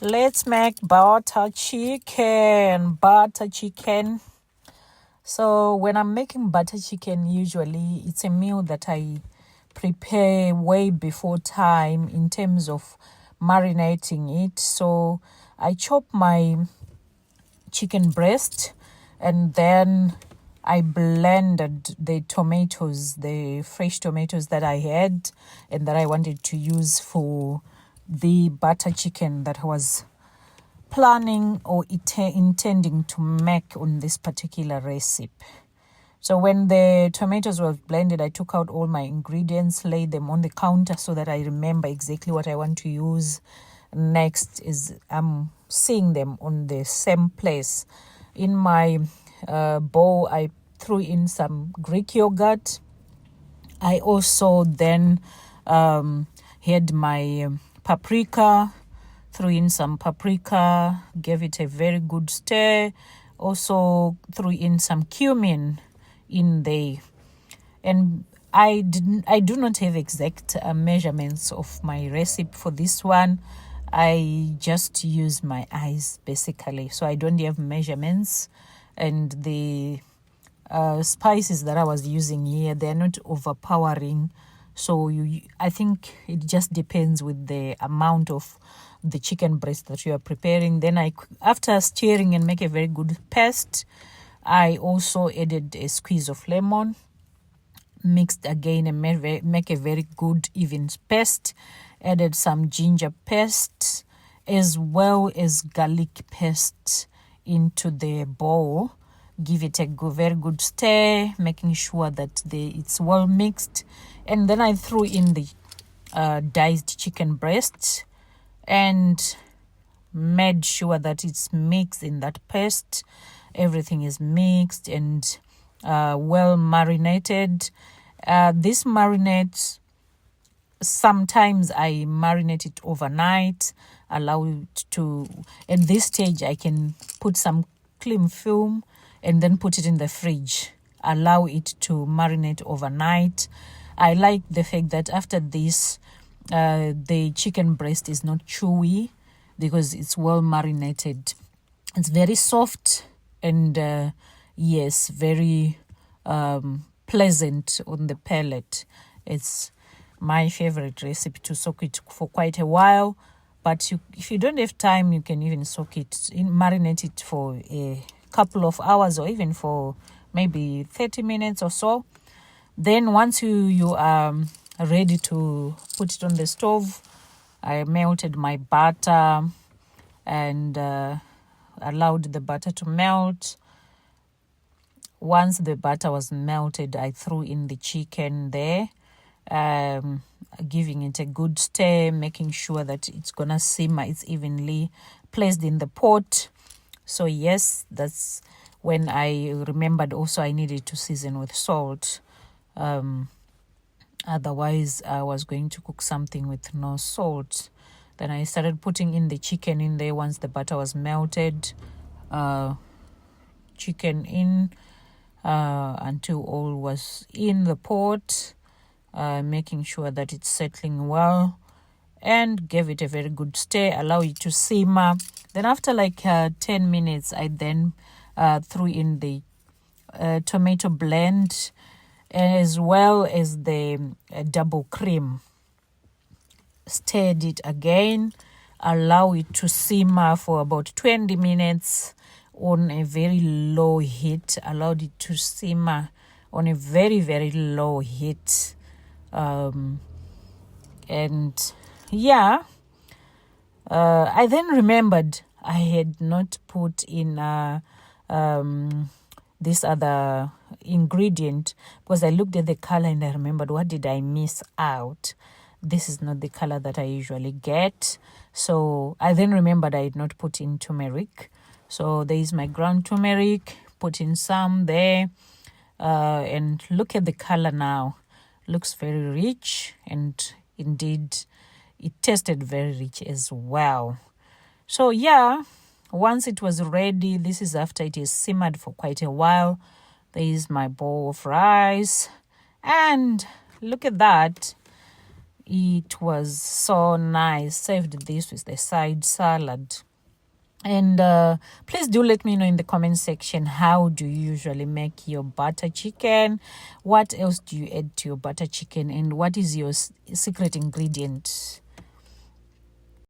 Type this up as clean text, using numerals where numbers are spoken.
Let's make butter chicken. So when I'm making butter chicken, usually it's a meal that I prepare way before time in terms of marinating it. So I chop my chicken breast and then I blended the tomatoes, the fresh tomatoes that I had and that I wanted to use for the butter chicken that I was planning or intending to make on this particular recipe. So when the tomatoes were blended, I took out all my ingredients, laid them on the counter so that I remember exactly what I want to use. Next is I'm seeing them on the same place. In my bowl, I threw in some Greek yogurt. I also then had my paprika, threw in some paprika, gave it a very good stir. Also threw in some cumin in there. And I do not have exact measurements of my recipe for this one. I just use my eyes basically, so I don't have measurements. And the spices that I was using here, they're not overpowering. So I think it just depends with the amount of the chicken breast that you are preparing. Then after stirring and make a very good paste, I also added a squeeze of lemon, mixed again and make a very good even paste. Added some ginger paste as well as garlic paste into the bowl. Give it a very good stir, making sure that it's well mixed. And then I threw in the diced chicken breast and made sure that it's mixed in that paste. Everything is mixed and well marinated. This marinade, sometimes I marinate it overnight, allow it to, at this stage I can put some cling film and then put it in the fridge, allow it to marinate overnight. I like the fact that after this, the chicken breast is not chewy because it's well marinated. It's very soft and yes, very pleasant on the palate. It's my favorite recipe to soak it for quite a while. But if you don't have time, you can even marinate it for a couple of hours or even for maybe 30 minutes or so. Then once you are ready to put it on the stove, I melted my butter and allowed the butter to melt. Once the butter was melted, I threw in the chicken there, giving it a good stir, making sure that it's gonna simmer. It's evenly placed in the pot. So yes, that's when I remembered also I needed to season with salt. Otherwise I was going to cook something with no salt. Then I started putting in the chicken in there once the butter was melted. Chicken in until all was in the pot, making sure that it's settling well, and gave it a very good stir, allow it to simmer. Then after like 10 minutes, I then threw in the tomato blend as well as the double cream. Stirred it again, allow it to simmer for about 20 minutes on a very low heat. Allowed it to simmer on a very, very low heat. And yeah, I then remembered I had not put in this other ingredient because I looked at the color and I remembered, what did I miss out? This is not the color that I usually get. So I then remembered I had not put in turmeric. So there is my ground turmeric, put in some there. And look at the color now. Looks very rich, and indeed it tasted very rich as well. So yeah, once it was ready, this is after it is simmered for quite a while. There is my bowl of rice, and look at that. It was so nice. Served this with the side salad. And please do let me know in the comment section, how do you usually make your butter chicken? What else do you add to your butter chicken? And what is your secret ingredient?